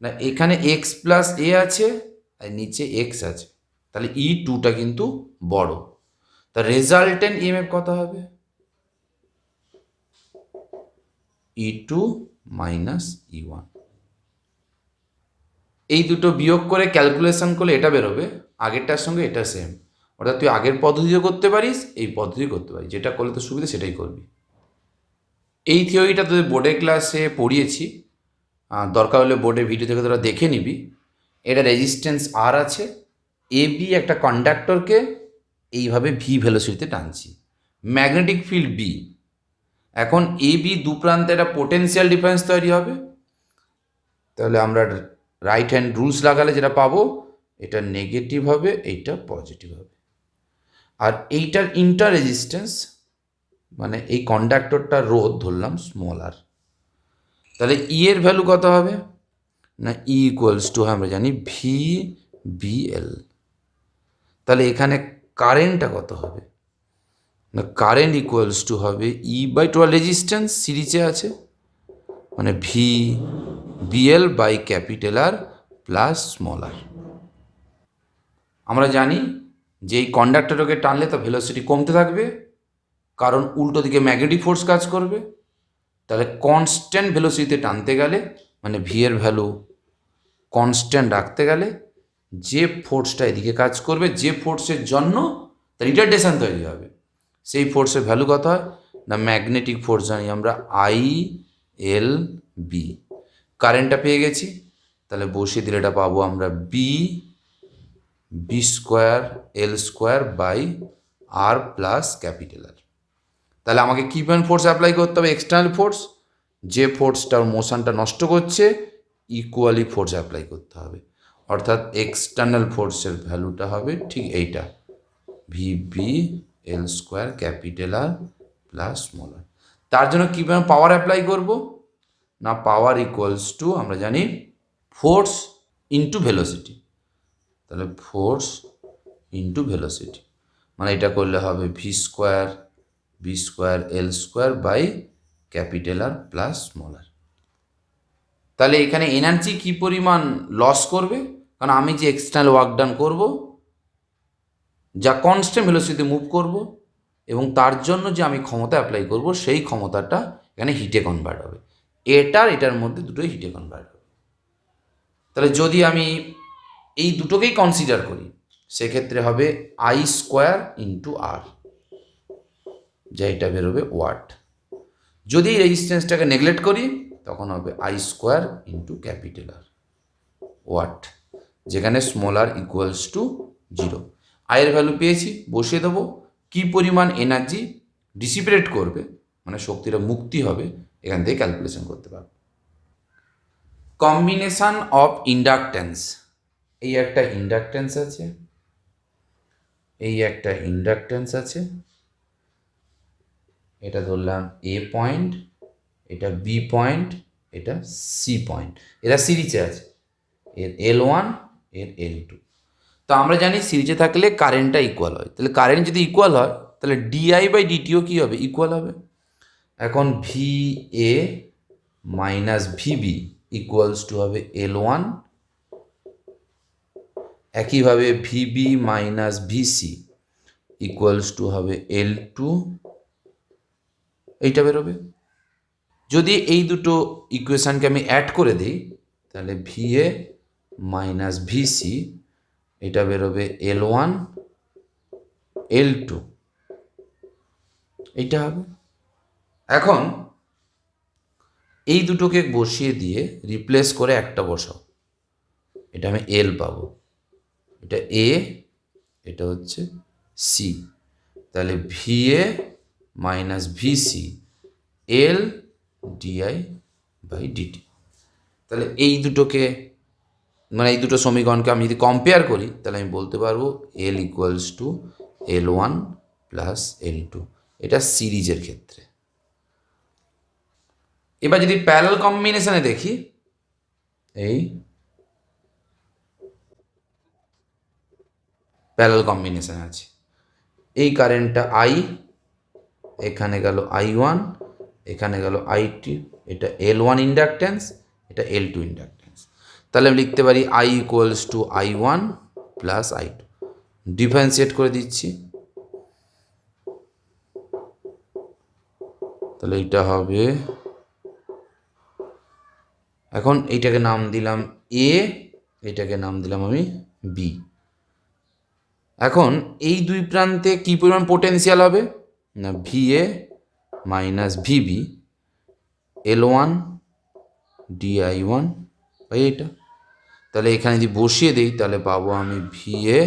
না, এখানে এক্স প্লাস এ আছে আর নিচে এক্স আছে, তাহলে ই টুটা কিন্তু বড়। তা রেজাল্টেন্ট ইএমএফ কত হবে, ই টু মাইনাস ই ওয়ান। এই দুটো বিয়োগ করে ক্যালকুলেশন করলে এটা বেরোবে, আগেরটার সঙ্গে এটা সেম। অর্থাৎ তুই আগের পদ্ধতিও করতে পারিস, এই পদ্ধতিও করতে পারিস, যেটা করলে তো সুবিধা সেটাই করবি। এই থিওরিটা তোদের বোর্ডের ক্লাসে পড়িয়েছি, দরকার হলে বোর্ডের ভিডিও থেকে তোরা দেখে নিবি। এটা রেজিস্ট্যান্স আর আছে, এ বি একটা কন্ডাক্টরকে এইভাবে ভি ভেলোসিটিতে টানছি, ম্যাগনেটিক ফিল্ড বি। এখন এ বি দু প্রান্তে একটা পোটেনশিয়াল ডিফারেন্স তৈরি হবে, তাহলে আমরা রাইট হ্যান্ড রুলস লাগালে যেটা পাবো, এটা নেগেটিভ হবে, এইটা পজিটিভ হবে। আর এইটার ইন্টার রেজিস্ট্যান্স মানে এই কন্ডাক্টরটার রোধ ধরলাম স্মল আর। তাহলে ই এর ভ্যালু কত হবে না, ই ইকুয়ালস টু আমরা জানি ভি বি এল। তাহলে এখানে কারেন্টটা কত হবে না, কারেন্ট ইকুয়ালস টু হবে ই বাই টোটাল রেজিস্ট্যান্স সিরিজে আছে, মানে V BL by capital R plus small R. আমরা জানি যে এই কন্ডাক্টরকে টানলে তার ভেলোসিটি কমতে থাকবে, কারণ উল্টো দিকে ম্যাগনেটিক ফোর্স কাজ করবে। তাহলে কনস্ট্যান্ট ভেলোসিটিতে টানতে গেলে, মানে ভি এর ভ্যালু কনস্ট্যান্ট রাখতে গেলে, যে ফোর্সটা এদিকে কাজ করবে, যে ফোর্সের জন্য তার রিটার্ডেশন তৈরি হবে, সেই ফোর্সের ভ্যালু কত হয় না, ম্যাগনেটিক ফোর্স জানি আমরা আই এল বি। কারেন্টটা পেয়ে গেছি, তাহলে বসিয়ে দিলে এটা পাবো আমরা B B square L square by R plus capital R. তাহলে আমাকে কি পয়েন্ট ফোর্স অ্যাপ্লাই করতে হবে, এক্সটার্নাল ফোর্স, যে ফোর্সটার মোশনটা নষ্ট করছে ইকুয়ালি ফোর্স অ্যাপ্লাই করতে হবে। অর্থাৎ এক্সটার্নাল ফোর্সের ভ্যালুটা হবে ঠিক এইটা, V B L square capital R plus small R. তার জন্য কী পাওয়ার অ্যাপ্লাই করব না, পাওয়ার ইকুয়ালস টু আমরা জানি ফোর্স ইন্টু ভেলোসিটি। তাহলে ফোর্স ইন্টু ভেলোসিটি, মানে এটা করলে হবে V square L square by capital R plus small R. তাহলে এখানে এনার্জি কী পরিমাণ লস করবে, কারণ আমি যে এক্সটার্নাল ওয়ার্ক ডান করবো, যা কনস্ট্যান্ট ভেলোসিটিতে মুভ করব, এবং তার জন্য যে আমি ক্ষমতা অ্যাপ্লাই করব, সেই ক্ষমতাটা এখানে হিটে কনভার্ট হবে। এটার মধ্যে দুটোই হিটে কনভার্ট হবে। তাহলে যদি আমি এই দুটোকেই কনসিডার করি, সেক্ষেত্রে হবে আই স্কোয়ার ইন্টু আর, যা এটা বেরোবে ওয়াট। যদি এই রেজিস্ট্যান্সটাকে নেগলেক্ট করি, তখন হবে I square into capital R watt, যেখানে স্মল আর ইকুয়ালস টু 0। আয়ের ভ্যালু পেয়েছি, বসিয়ে দেবো। কী পরিমাণ এনার্জি ডিসিপেট করবে, মানে শক্তিটা মুক্তি হবে, এখান থেকে ক্যালকুলেশন করতে পারবো। কম্বিনেশান অফ ইন্ডাকট্যান্স, এই একটা ইন্ডাকট্যান্স আছে, এই একটা ইন্ডাকট্যান্স আছে, এটা ধরলাম এ পয়েন্ট, এটা বি পয়েন্ট, এটা সি পয়েন্ট, এরা সিরিজে আছে, এর L1 এর L2। তো আমরা জানি সিরিজে থাকলে কারেন্টটা ইকুয়াল হয়, তাহলে কারেন্ট যদি ইকুয়াল হয়, তাহলে ডিআই বাই ডিটিও কী হবে, ইকুয়াল হবে। এখন V A minus VB equals two হবে L1, একইভাবে VB minus VC equals two হবে L2, এইটা বেরোবে। যদি এই দুটো ইকুয়েশানকে আমি অ্যাড করে দিই, তাহলে ভি এ মাইনাস ভিসি এটা বেরোবে L1 L2, এইটা হবে। এখন এই দুটোকে বসিয়ে দিয়ে রিপ্লেস করে একটা বসাও, এটা আমি এল পাবো, এটা এ, এটা হচ্ছে সি। তাহলে V A minus VC L dI by dt. তাহলে এই দুটোকে, মানে এই দুটো সমীকরণকে আমি যদি কম্পেয়ার করি, তাহলে আমি বলতে পারবো এল equals to L1 plus L2, এটা সিরিজের ক্ষেত্রে। এবার যদি প্যারালাল কম্বিনেশনে দেখি, এই প্যারালাল কম্বিনেশনে আছে, এই কারেন্টটা আই, এখানে গেল I1, এখানে গেল I2, এটা L1 ইন্ডাকট্যান্স, এটা L2 ইন্ডাকট্যান্স। তাহলে আমি লিখতে পারি I equals to I1 plus I2, differentiate করে দিচ্ছি, তাহলে এইটা হবে, এখন এইটাকে নাম দিলাম এ, এটাকে নাম দিলাম আমি বি। এখন এই দুই প্রান্তে কী পরিমাণ পোটেনশিয়াল হবে না V A minus VB L1 DI1 by এটা। তাহলে এখানে যদি বসিয়ে দিই তাহলে পাবো আমি V A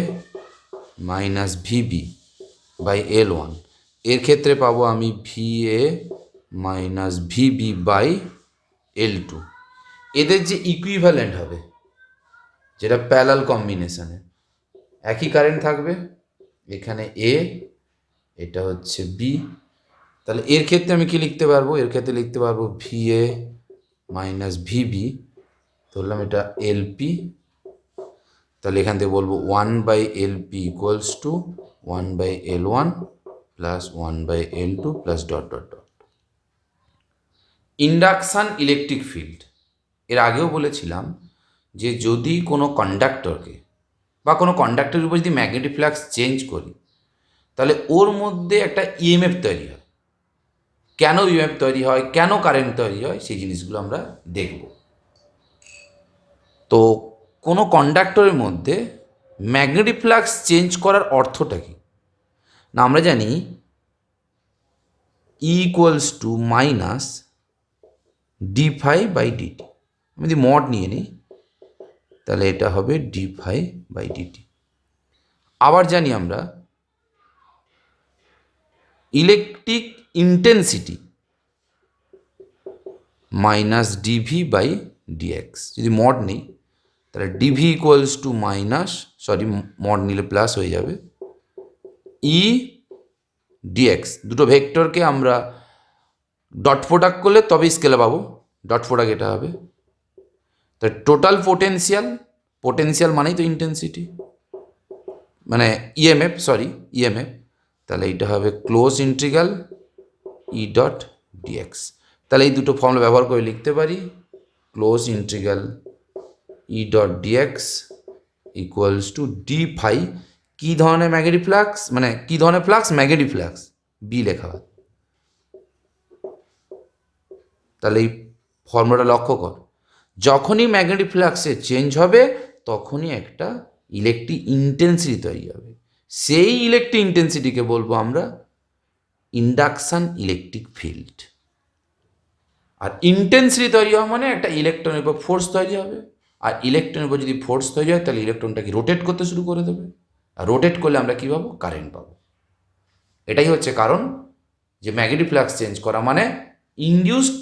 minus VB by L1। এর ক্ষেত্রে পাবো আমি V A minus VB by L2। এদের যে ইকুইভ্যালেন্ট হবে, যেটা প্যারালাল কম্বিনেশনে একই কারেন্ট থাকবে, এখানে এ, এটা হচ্ছে বি। তাহলে এর ক্ষেত্রে আমি কি লিখতে পারবো, এর ক্ষেত্রে লিখতে পারবো ভি এ মাইনাস ভিবি, ধরলাম এটা এলপি। তাহলে এখান থেকে বলবো 1/LP equals to 1/L1 plus 1/L2 plus dot dot dot. Induction electric field, এর আগেও বলেছিলাম যে যদি কোনো কন্ডাক্টরকে বা কোনো কন্ডাক্টরের উপর যদি ম্যাগনেটিক ফ্লাক্স চেঞ্জ করি তাহলে ওর মধ্যে একটা ইএমএফ তৈরি হয়। কেন ইএমএফ তৈরি হয়, কেন কারেন্ট তৈরি হয়, সেই জিনিসগুলো আমরা দেখব। তো কোনো কন্ডাক্টরের মধ্যে ম্যাগনেটিক ফ্লাক্স চেঞ্জ করার অর্থটা কী না, আমরা জানি E equals to minus D phi by dt. আমি যদি মড নিয়ে নিই তাহলে এটা হবে ডি ফাই বাই ডিটি। আবার জানি আমরা electric intensity minus dV by dx. যদি মড নেই তাহলে dV equals to minus, sorry mod নিলে প্লাস হয়ে যাবে, ই ডিএক্স। দুটো ভেক্টরকে আমরা ডট প্রোডাক্ট করলে তবেই স্কেলে পাবো, ডট প্রোডাক্ট এটা হবে। তো টোটাল পোটেন্সিয়াল, পোটেন্সিয়াল মানেই তো ইন্টেন্সিটি, মানে ইএমএফ, সরি ইএমএফ। তাহলে এইটা হবে close integral E dot DX. তাহলে এই দুটো ফর্মুলা ব্যবহার করে লিখতে পারি close integral E dot DX equals to D phi. কী ধরনের ম্যাগনেটিক ফ্লাক্স, মানে কী ধরনের ফ্লাক্স, ম্যাগনেটিক ফ্লাক্স, বি লেখা হয়। তাহলে এই ফর্মুলাটা লক্ষ্য কর, যখনই ম্যাগনেটিক ফ্লাক্সে চেঞ্জ হবে তখনই একটা ইলেকট্রিক ইন্টেন্সিটি তৈরি হবে। সেই ইলেকট্রিক ইন্টেন্সিটিকে বলবো আমরা ইন্ডাকশান ইলেকট্রিক ফিল্ড। আর ইন্টেন্সিটি তৈরি হওয়া মানে একটা ইলেকট্রনের উপর ফোর্স তৈরি হবে, আর ইলেকট্রনের উপর যদি ফোর্স তৈরি হয় তাহলে ইলেকট্রনটাকে রোটেট করতে শুরু করে দেবে, আর রোটেট করলে আমরা কী পাবো, কারেন্ট পাবো। এটাই হচ্ছে কারণ যে ম্যাগনেটিক ফ্লাক্স চেঞ্জ করা মানে ইনডিউসড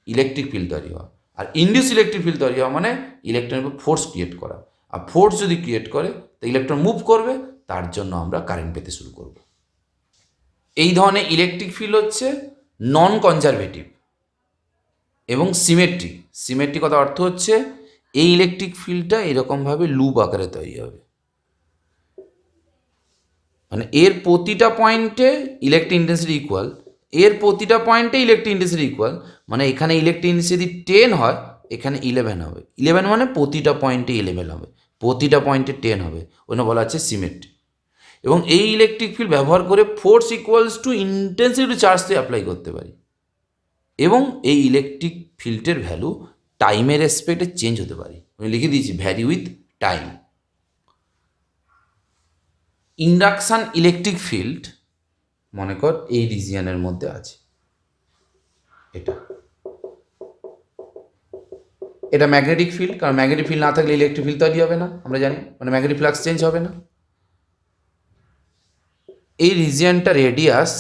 ইলেকট্রিক ফিল্ড তৈরি হওয়া, আর ইনডিউসড ইলেকট্রিক ফিল্ড তৈরি হওয়া মানে ইলেকট্রনের উপর ফোর্স ক্রিয়েট করা, আর ফোর্স যদি ক্রিয়েট করে তো ইলেকট্রন মুভ করবে, তার জন্য আমরা কারেন্ট পেতে শুরু করব। এই ধরনের ইলেকট্রিক ফিল্ড হচ্ছে নন কনজারভেটিভ এবং সিমেট্রিক। সিমেট্রিক কথা অর্থ হচ্ছে এই ইলেকট্রিক ফিল্ডটা এরকমভাবে লুপ আকারে তৈরি হবে, মানে এর প্রতিটা পয়েন্টে ইলেকট্রিক ইন্টেন্সিটি ইকুয়াল, এর প্রতিটা পয়েন্টে ইলেকট্রিক ইন্টেন্সিটি ইকুয়াল। মানে এখানে ইলেকট্রিক ইন্টেন্সিটি 10 হয়, এখানে 11 হবে। 11 মানে প্রতিটা পয়েন্টে 11 হবে, প্রতিটা পয়েন্টে 10 হবে, ওই বলা হচ্ছে সিমেট্রি। এবং এই ইলেকট্রিক ফিল্ড ব্যবহার করে force equals to intensity to চার্জকে অ্যাপ্লাই করতে পারি। এবং এই ইলেকট্রিক ফিল্ডের ভ্যালু টাইমের রেসপেক্টে চেঞ্জ হতে পারে, আমি লিখে দিয়েছি vary with time. Induction electric field মনে কর এই রিজিয়নের মধ্যে আছে, এটা এটা ম্যাগনেটিক ফিল্ড, কারণ ম্যাগনেটিক ফিল্ড না থাকলে ইলেকট্রিক ফিল্ড তৈরি হবে না, আমরা জানি, মানে ম্যাগনেটিক ফ্লাক্স চেঞ্জ হবে না। এই রিজিয়নটা রেডিয়াস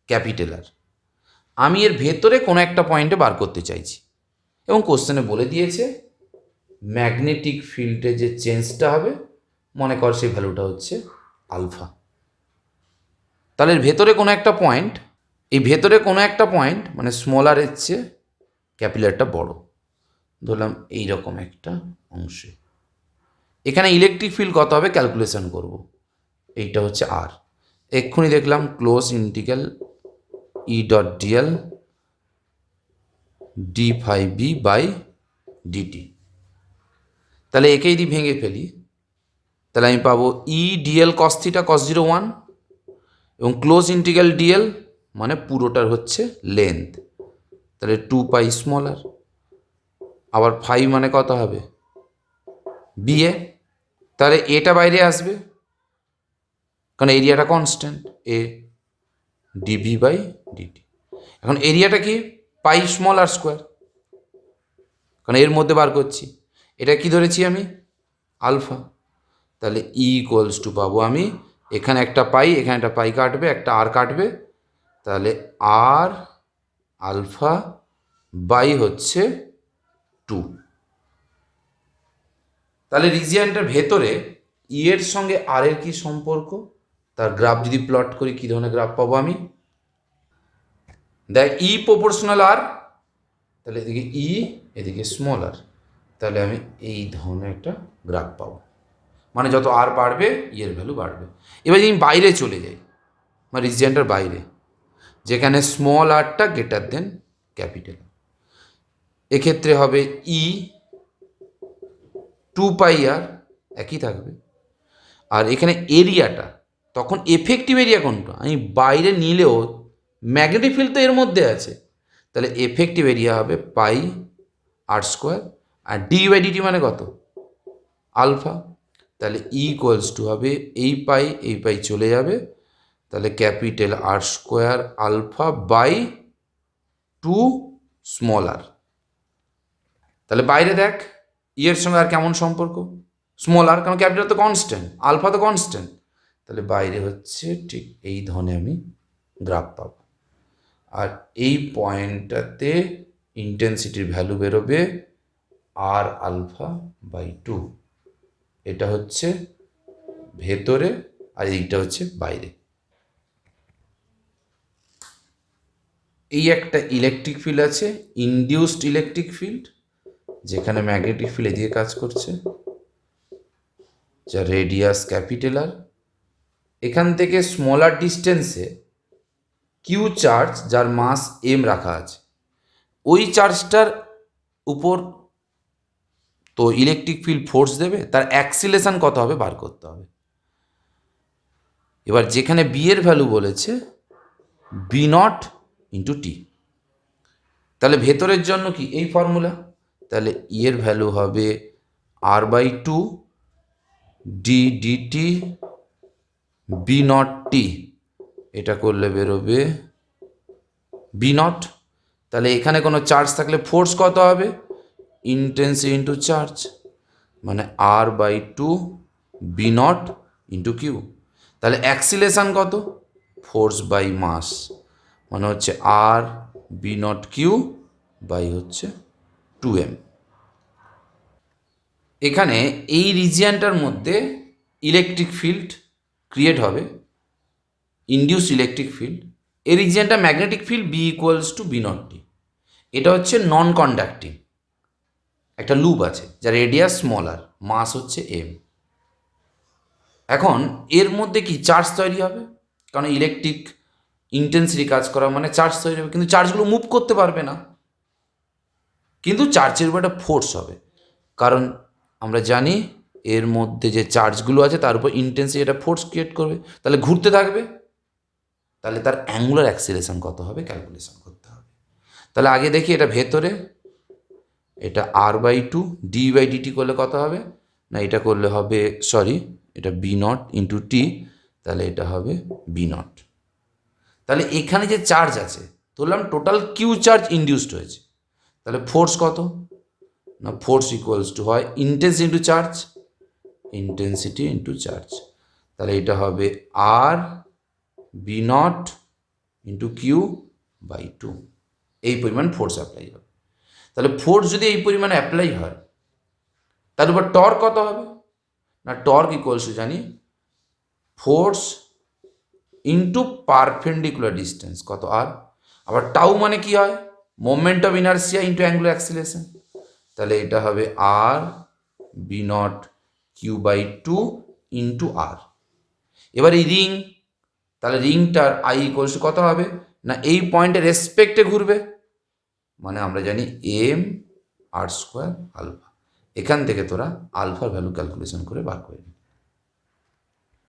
ক্যাপিটাল আর, আমি এর ভেতরে কোনো একটা পয়েন্টে বার করতে চাইছি, এবং কোশ্চেনে বলে দিয়েছে ম্যাগনেটিক ফিল্ডে যে চেঞ্জটা হবে মনে কর সেই ভ্যালুটা হচ্ছে আলফা। তাহলে এর ভেতরে কোনো একটা পয়েন্ট, এই ভেতরে কোনো একটা পয়েন্ট মানে স্মলার এর চেয়ে ক্যাপিলারটা বড়, ধরলাম এইরকম একটা অংশে। এখানে ইলেকট্রিক ফিল্ড কত হবে ক্যালকুলেশন করব, এইটা হচ্ছে আর। এক্ষুনি দেখলাম close integral E dot dl D phi B by dt. তাহলে একে যদি ভেঙে ফেলি তাহলে আমি পাবো ই ডিএল কস থিটা কস 0 1, এবং ক্লোজ ইন্টিগ্রাল ডিএল মানে পুরোটার হচ্ছে লেন্থ, তাহলে 2 পাই স্মলার। আবার ফাই মানে কত হবে বি এ, তাহলে এটা বাইরে আসবে কারণ এরিয়াটা constant, A dV by dt. এখন এরিয়াটা কি, পাই স্মল আর স্কোয়ার, কারণ এর মধ্যে বার করছি। এটা কি ধরেছি আমি, আলফা। তাহলে ই ইকুয়ালস টু পাবো আমি, এখানে একটা পাই, এখানে একটা পাই কাটবে, একটা আর কাটবে, তাহলে আর আলফা বাই হচ্ছে 2। তাহলে রিজিয়ানটার ভেতরে ই এর সঙ্গে আর এর কি সম্পর্ক, তার গ্রাফ যদি প্লট করি কী ধরনের গ্রাফ পাবো আমি, দেখ ই প্রপোর্শনাল আর, তাহলে এদিকে ই এদিকে স্মল আর, তাহলে আমি এই ধরনের একটা গ্রাফ পাবো। মানে যত আর বাড়বে ই এর ভ্যালু বাড়বে। এবার যদি আমি বাইরে চলে যাই, মানে রিজিয়ানটার বাইরে, যেখানে স্মল আরটা গ্রেটার দেন ক্যাপিটাল, এক্ষেত্রে হবে ই 2 পাই আর, একই থাকবে। আর এখানে এরিয়াটা তখন এফেক্টিভ এরিয়া কোনটা, আমি বাইরে নিলেও ম্যাগনেটিক ফিল্ড তো এর মধ্যে আছে, তাহলে এফেক্টিভ এরিয়া হবে পাই আর স্কোয়ার, আর ডি বাই ডিটি মানে কত, আলফা। তাহলে ই ইকুয়ালস টু হবে এই পাই চলে যাবে, তাহলে capital R square alpha by 2 small R. তাহলে বাইরে দেখ ই এর সঙ্গে আর কেমন সম্পর্ক, স্মল আর, কারণ ক্যাপিটাল তো কনস্ট্যান্ট, আলফা তো কনস্ট্যান্ট, তাহলে বাইরে হচ্ছে ঠিক এই ধরনের আমি গ্রাফ পাবো। আর এই পয়েন্টটাতে ইন্টেন্সিটির ভ্যালু বেরোবে আর আলফা বাই 2, এটা হচ্ছে ভেতরে আর এইটা হচ্ছে বাইরে। এই একটা ইলেকট্রিক ফিল্ড আছে, ইনডিউসড ইলেকট্রিক ফিল্ড, যেখানে ম্যাগনেটিক ফিল্ড এদিকে কাজ করছে, যা রেডিয়াস ক্যাপিটাল আর। এখান থেকে স্মলার ডিস্টেন্সে কিউ চার্জ যার মাস এম রাখা আছে, ওই চার্জটার উপর তো ইলেকট্রিক ফিল্ড ফোর্স দেবে, তার অ্যাক্সিলেশন কত হবে বার করতে হবে। এবার যেখানে বি এর ভ্যালু বলেছে বি নট ইন্টু টি, তাহলে ভেতরের জন্য কি এই ফর্মুলা, তাহলে ই এর ভ্যালু হবে R by 2 D DT B naught T, এটা করলে বেরোবে বি নট। তাহলে এখানে কোনো চার্জ থাকলে ফোর্স কত হবে, ইন্টেন্সিটি ইন্টু চার্জ, মানে R by 2 B naught into Q. তাহলে অ্যাক্সিলেশন কত, ফোর্স বাই মাস, মানে হচ্ছে R B naught Q by হচ্ছে 2m। এখানে এই রিজিয়ানটার মধ্যে ইলেকট্রিক ফিল্ড ক্রিয়েট হবে, ইনডিউস ইলেকট্রিক ফিল্ড। এই রিজিয়ানটা magnetic field B equals to B naught T. এটা হচ্ছে নন কন্ডাক্টিং একটা লুপ আছে, যার রেডিয়াস স্মল আর, মাস হচ্ছে এম। এখন এর মধ্যে কি চার্জ তৈরি হবে, কারণ ইলেকট্রিক ইন্টেন্সিটি কাজ করা মানে চার্জ তৈরি হবে, কিন্তু চার্জগুলো মুভ করতে পারবে না, কিন্তু চার্জের উপর একটা ফোর্স হবে, কারণ আমরা জানি এর মধ্যে যে চার্জগুলো আছে তার উপর ইন্টেন্সিটি একটা ফোর্স ক্রিয়েট করবে, তাহলে ঘুরতে থাকবে, তাহলে তার অ্যাঙ্গুলার অ্যাক্সিলারেশন কত হবে ক্যালকুলেশন করতে হবে। তাহলে আগে দেখি এটা ভেতরে, এটা আর বাই 2 ডি বাই ডিটি করলে কত হবে, না এটা করলে হবে সরি, এটা বি নট ইন্টু টি, তাহলে এটা হবে বি নট। তাহলে এখানে যে চার্জ আছে ধরলাম টোটাল কিউ চার্জ ইনডিউসড হয়েছে, তাহলে ফোর্স কত, না ফোর্স ইকুয়ালস টু হয় intensity into charge, intensity into charge, তাহলে এটা হবে R B naught into Q by 2, এই পরিমাণ ফোর্স অ্যাপ্লাই হবে। তাহলে ফোর্স যদি এই পরিমাণে অ্যাপ্লাই হয়, তার উপর টর্ক কত হবে, না টর্ক ইকুয়ালস টু জানি ফোর্স ইন্টু পারপেন্ডিকুলার ডিস্টেন্স কত আর, আবার টাউ মানে কি হয়, moment of inertia into angular acceleration, তাহলে এটা হবে R B naught Q by 2 into R. এবার এই রিং, তাহলে রিংটার আই ইকুয়ালস টু কত হবে, না এই পয়েন্টের রেসপেক্টে ঘুরবে, মানে আমরা জানি এম আর স্কোয়ার আলফা। এখান থেকে তোরা আলফার ভ্যালু ক্যালকুলেশন করে বার করে নিবি।